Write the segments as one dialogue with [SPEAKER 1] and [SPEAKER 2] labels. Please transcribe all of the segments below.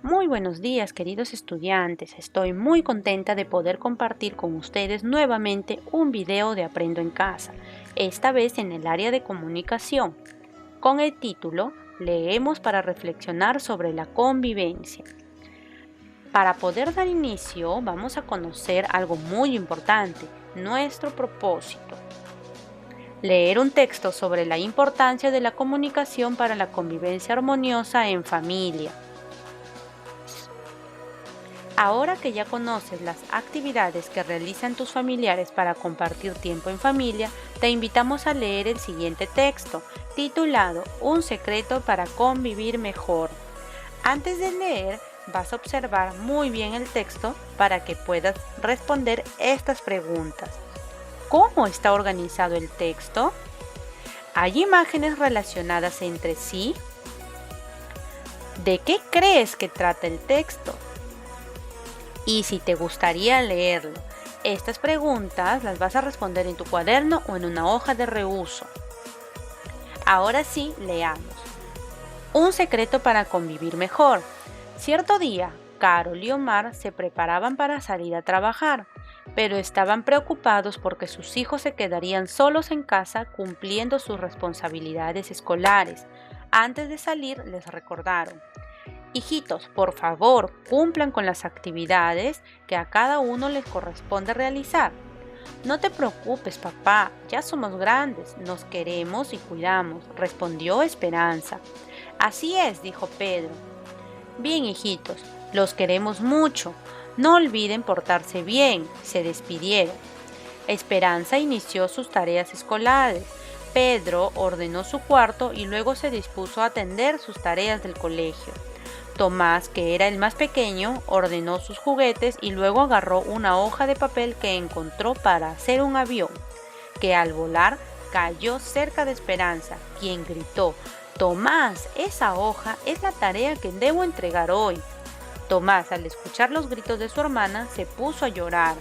[SPEAKER 1] Muy buenos días, queridos estudiantes. Estoy muy contenta de poder compartir con ustedes nuevamente un video de Aprendo en Casa, esta vez en el área de comunicación, con el título Leemos para reflexionar sobre la convivencia. Para poder dar inicio, vamos a conocer algo muy importante, nuestro propósito. Leer un texto sobre la importancia de la comunicación para la convivencia armoniosa en familia. Ahora que ya conoces las actividades que realizan tus familiares para compartir tiempo en familia, te invitamos a leer el siguiente texto, titulado Un secreto para convivir mejor. Antes de leer, vas a observar muy bien el texto para que puedas responder estas preguntas. ¿Cómo está organizado el texto? ¿Hay imágenes relacionadas entre sí? ¿De qué crees que trata el texto? Y si te gustaría leerlo. Estas preguntas las vas a responder en tu cuaderno o en una hoja de reuso. Ahora sí, leamos. Un secreto para convivir mejor. Cierto día, Carol y Omar se preparaban para salir a trabajar, pero estaban preocupados porque sus hijos se quedarían solos en casa cumpliendo sus responsabilidades escolares. Antes de salir, les recordaron: hijitos, por favor, cumplan con las actividades que a cada uno les corresponde realizar. No te preocupes, papá, ya somos grandes, nos queremos y cuidamos, respondió Esperanza. Así es, dijo Pedro. Bien, hijitos, los queremos mucho. No olviden portarse bien, se despidieron. Esperanza inició sus tareas escolares. Pedro ordenó su cuarto y luego se dispuso a atender sus tareas del colegio. Tomás, que era el más pequeño, ordenó sus juguetes y luego agarró una hoja de papel que encontró para hacer un avión, que al volar cayó cerca de Esperanza, quien gritó: «Tomás, esa hoja es la tarea que debo entregar hoy». Tomás, al escuchar los gritos de su hermana, se puso a llorar.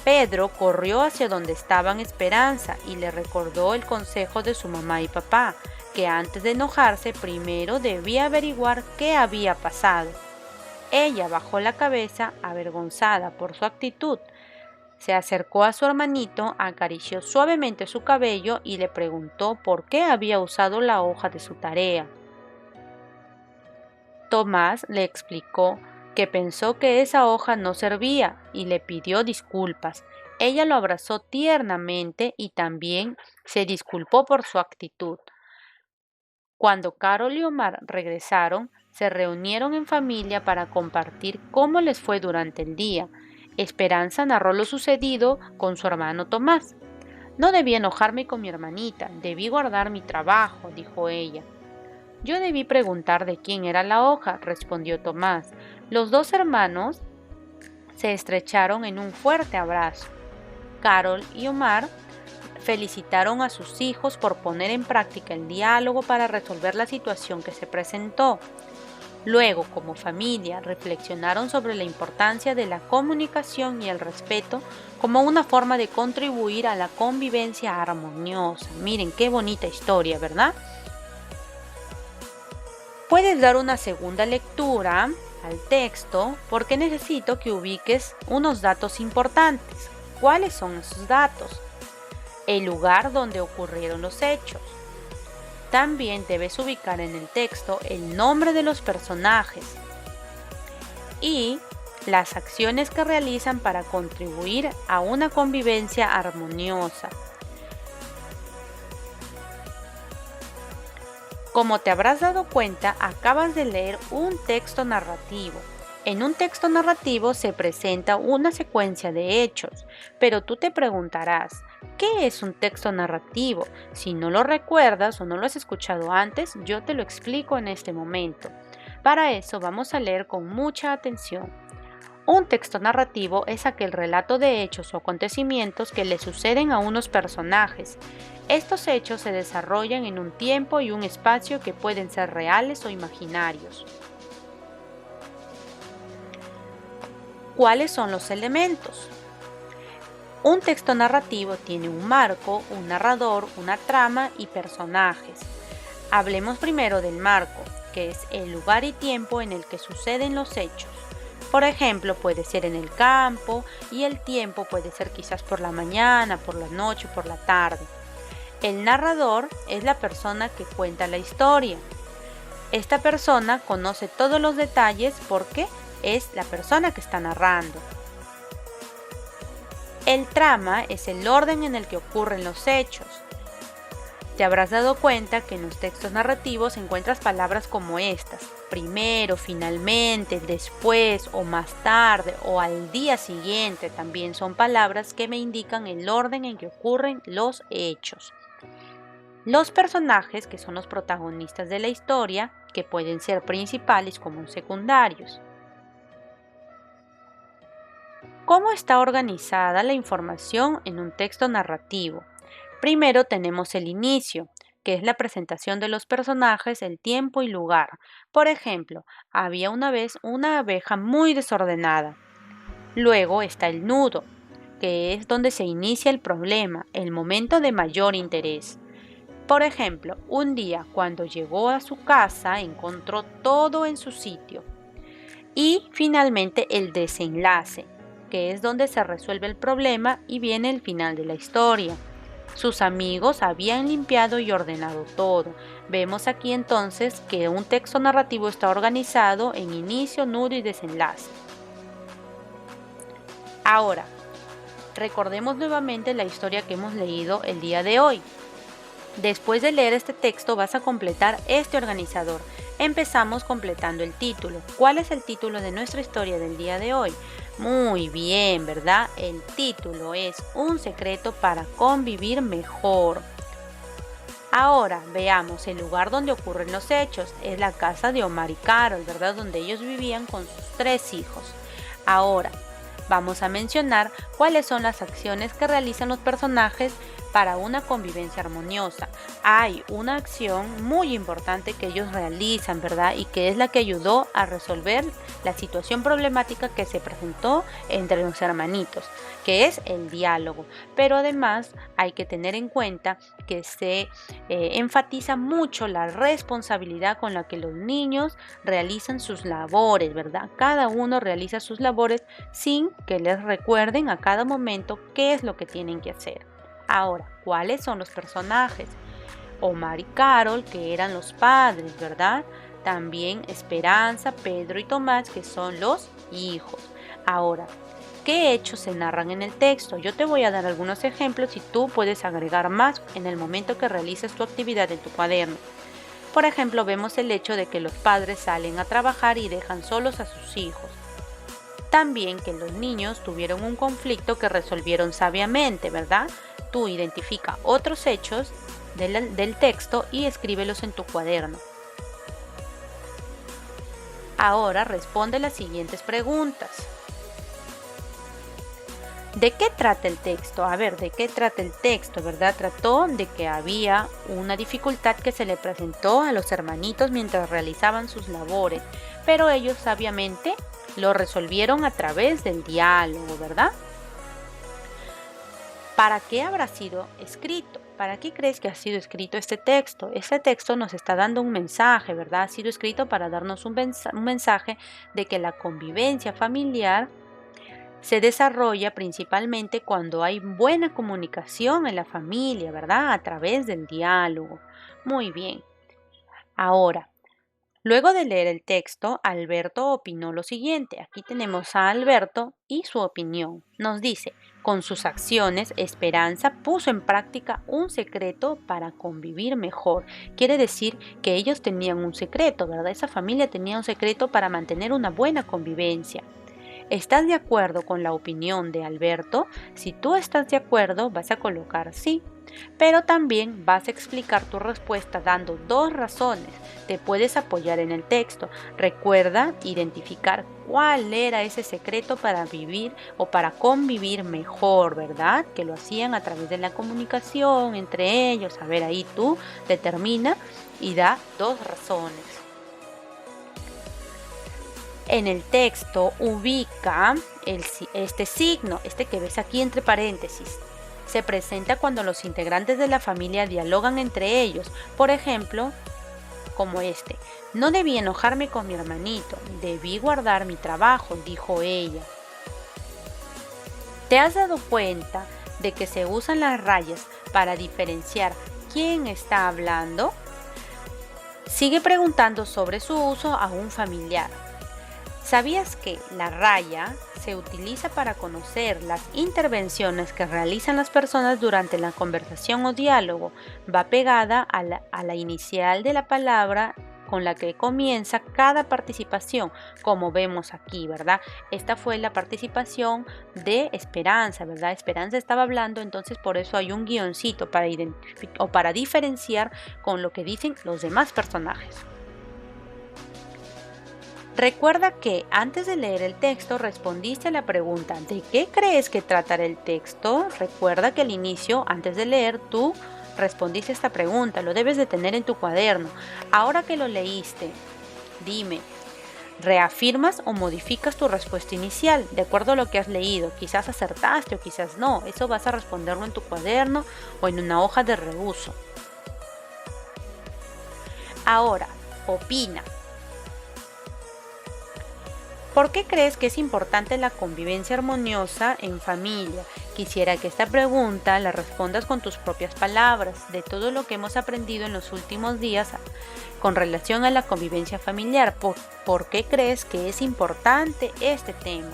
[SPEAKER 1] Pedro corrió hacia donde estaban Esperanza y le recordó el consejo de su mamá y papá, que antes de enojarse primero debía averiguar qué había pasado. Ella bajó la cabeza, avergonzada por su actitud. Se acercó a su hermanito, acarició suavemente su cabello y le preguntó por qué había usado la hoja de su tarea. Tomás le explicó que pensó que esa hoja no servía y le pidió disculpas. Ella lo abrazó tiernamente y también se disculpó por su actitud. Cuando Carol y Omar regresaron, se reunieron en familia para compartir cómo les fue durante el día. Esperanza narró lo sucedido con su hermano Tomás. No debí enojarme con mi hermanita, debí guardar mi trabajo, dijo ella. Yo debí preguntar de quién era la hoja, respondió Tomás. Los dos hermanos se estrecharon en un fuerte abrazo. Carol y Omar felicitaron a sus hijos por poner en práctica el diálogo para resolver la situación que se presentó. Luego, como familia, reflexionaron sobre la importancia de la comunicación y el respeto como una forma de contribuir a la convivencia armoniosa. Miren qué bonita historia, ¿verdad? Puedes dar una segunda lectura al texto porque necesito que ubiques unos datos importantes. ¿Cuáles son esos datos? El lugar donde ocurrieron los hechos. También debes ubicar en el texto el nombre de los personajes y las acciones que realizan para contribuir a una convivencia armoniosa. Como te habrás dado cuenta, acabas de leer un texto narrativo. En un texto narrativo se presenta una secuencia de hechos, pero tú te preguntarás, ¿qué es un texto narrativo? Si no lo recuerdas o no lo has escuchado antes, yo te lo explico en este momento. Para eso vamos a leer con mucha atención. Un texto narrativo es aquel relato de hechos o acontecimientos que le suceden a unos personajes. Estos hechos se desarrollan en un tiempo y un espacio que pueden ser reales o imaginarios. ¿Cuáles son los elementos? Un texto narrativo tiene un marco, un narrador, una trama y personajes. Hablemos primero del marco. que es el lugar y tiempo en el que suceden los hechos. Por ejemplo, puede ser en el campo y el tiempo puede ser quizás por la mañana, por la noche, por la tarde. El narrador es la persona que cuenta la historia. Esta persona conoce todos los detalles porque es la persona que está narrando. El trama es el orden en el que ocurren los hechos. Te habrás dado cuenta que en los textos narrativos encuentras palabras como estas: primero, finalmente, después o más tarde o al día siguiente. También son palabras que me indican el orden en que ocurren los hechos. Los personajes, que son los protagonistas de la historia, que pueden ser principales como secundarios. ¿Cómo está organizada la información en un texto narrativo? Primero tenemos el inicio, que es la presentación de los personajes, el tiempo y lugar. Por ejemplo, había una vez una abeja muy desordenada. Luego está el nudo, que es donde se inicia el problema, el momento de mayor interés. Por ejemplo, un día cuando llegó a su casa encontró todo en su sitio. Y finalmente el desenlace, que es donde se resuelve el problema y viene el final de la historia. Sus amigos habían limpiado y ordenado todo. Vemos aquí entonces que un texto narrativo está organizado en inicio, nudo y desenlace. Ahora, recordemos nuevamente la historia que hemos leído el día de hoy. Después de leer este texto vas a completar este organizador. Empezamos completando el título. ¿Cuál es el título de nuestra historia del día de hoy? Muy bien, ¿verdad? El título es Un secreto para convivir mejor. Ahora veamos el lugar donde ocurren los hechos. Es la casa de Omar y Carol, ¿verdad? Donde ellos vivían con sus 3 hijos. Ahora vamos a mencionar cuáles son las acciones que realizan los personajes para una convivencia armoniosa. Hay una acción muy importante que ellos realizan, ¿verdad? Y que es la que ayudó a resolver la situación problemática que se presentó entre los hermanitos, que es el diálogo. Pero además hay que tener en cuenta que se enfatiza mucho la responsabilidad con la que los niños realizan sus labores, ¿verdad? Cada uno realiza sus labores sin que les recuerden a cada momento qué es lo que tienen que hacer. Ahora, ¿cuáles son los personajes? Omar y Carol, que eran los padres, ¿verdad? También Esperanza, Pedro y Tomás, que son los hijos. Ahora, ¿qué hechos se narran en el texto? Yo te voy a dar algunos ejemplos y tú puedes agregar más en el momento que realices tu actividad en tu cuaderno. Por ejemplo, vemos el hecho de que los padres salen a trabajar y dejan solos a sus hijos. También que los niños tuvieron un conflicto que resolvieron sabiamente, ¿verdad? Tú identifica otros hechos del texto y escríbelos en tu cuaderno. Ahora responde las siguientes preguntas. ¿De qué trata el texto? A ver, ¿de qué trata el texto, verdad? Trató de que había una dificultad que se le presentó a los hermanitos mientras realizaban sus labores, pero ellos sabiamente lo resolvieron a través del diálogo, ¿verdad? ¿Para qué habrá sido escrito? ¿Para qué crees que ha sido escrito este texto? Este texto nos está dando un mensaje, ¿verdad? Ha sido escrito para darnos un mensaje de que la convivencia familiar se desarrolla principalmente cuando hay buena comunicación en la familia, ¿verdad? A través del diálogo. Muy bien. Ahora, luego de leer el texto, Alberto opinó lo siguiente. Aquí tenemos a Alberto y su opinión. Nos dice: con sus acciones, Esperanza puso en práctica un secreto para convivir mejor. Quiere decir que ellos tenían un secreto, ¿verdad? Esa familia tenía un secreto para mantener una buena convivencia. ¿Estás de acuerdo con la opinión de Alberto? Si tú estás de acuerdo, vas a colocar sí. Pero también vas a explicar tu respuesta dando 2 razones. Te puedes apoyar en el texto. Recuerda identificar cuál era ese secreto para vivir o para convivir mejor, ¿verdad? Que lo hacían a través de la comunicación entre ellos. A ver, ahí tú determina y da 2 razones. En el texto ubica este signo, este que ves aquí entre paréntesis. Se presenta cuando los integrantes de la familia dialogan entre ellos. Por ejemplo, como este. No debí enojarme con mi hermanito, debí guardar mi trabajo, dijo ella. ¿Te has dado cuenta de que se usan las rayas para diferenciar quién está hablando? Sigue preguntando sobre su uso a un familiar. ¿Sabías que la raya se utiliza para conocer las intervenciones que realizan las personas durante la conversación o diálogo? Va pegada a la inicial de la palabra con la que comienza cada participación, como vemos aquí, ¿verdad? Esta fue la participación de Esperanza, ¿verdad? Esperanza estaba hablando, entonces por eso hay un guioncito para diferenciar con lo que dicen los demás personajes. Recuerda que antes de leer el texto respondiste a la pregunta ¿de qué crees que tratará el texto? Recuerda que al inicio, antes de leer, tú respondiste esta pregunta, lo debes de tener en tu cuaderno. Ahora que lo leíste, dime, ¿reafirmas o modificas tu respuesta inicial de acuerdo a lo que has leído? Quizás acertaste o quizás no, eso vas a responderlo en tu cuaderno o en una hoja de reuso. Ahora, opina. ¿Por qué crees que es importante la convivencia armoniosa en familia? Quisiera que esta pregunta la respondas con tus propias palabras, de todo lo que hemos aprendido en los últimos días con relación a la convivencia familiar. ¿Por qué crees que es importante este tema?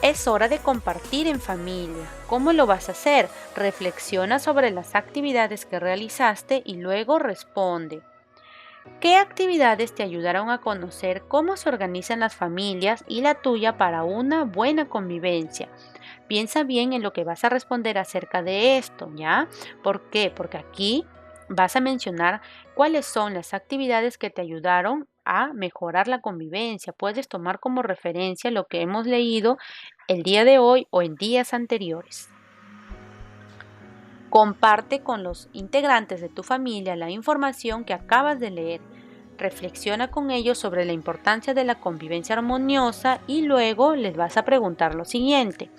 [SPEAKER 1] Es hora de compartir en familia. ¿Cómo lo vas a hacer? Reflexiona sobre las actividades que realizaste y luego responde. ¿Qué actividades te ayudaron a conocer cómo se organizan las familias y la tuya para una buena convivencia? Piensa bien en lo que vas a responder acerca de esto, ¿ya? ¿Por qué? Porque aquí vas a mencionar cuáles son las actividades que te ayudaron a mejorar la convivencia. Puedes tomar como referencia lo que hemos leído el día de hoy o en días anteriores. Comparte con los integrantes de tu familia la información que acabas de leer. Reflexiona con ellos sobre la importancia de la convivencia armoniosa y luego les vas a preguntar lo siguiente.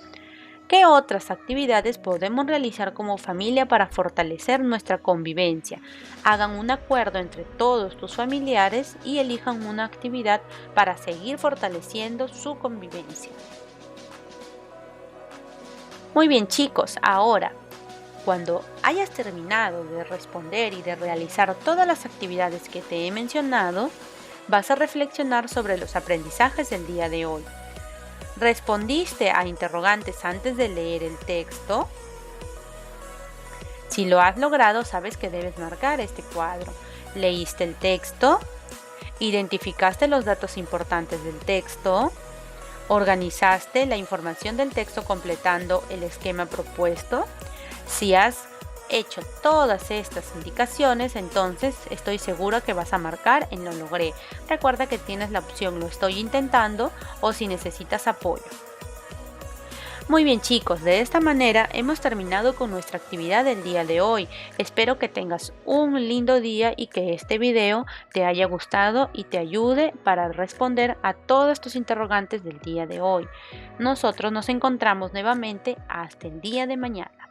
[SPEAKER 1] ¿Qué otras actividades podemos realizar como familia para fortalecer nuestra convivencia? Hagan un acuerdo entre todos tus familiares y elijan una actividad para seguir fortaleciendo su convivencia. Muy bien, chicos, ahora cuando hayas terminado de responder y de realizar todas las actividades que te he mencionado, vas a reflexionar sobre los aprendizajes del día de hoy. ¿Respondiste a interrogantes antes de leer el texto? Si lo has logrado, sabes que debes marcar este cuadro. ¿Leíste el texto? ¿Identificaste los datos importantes del texto? ¿Organizaste la información del texto completando el esquema propuesto? Si has hecho todas estas indicaciones, entonces estoy segura que vas a marcar en lo logré. Recuerda que tienes la opción lo estoy intentando o si necesitas apoyo. Muy bien, chicos, de esta manera hemos terminado con nuestra actividad del día de hoy. Espero que tengas un lindo día y que este video te haya gustado y te ayude para responder a todos tus interrogantes del día de hoy. Nosotros nos encontramos nuevamente hasta el día de mañana.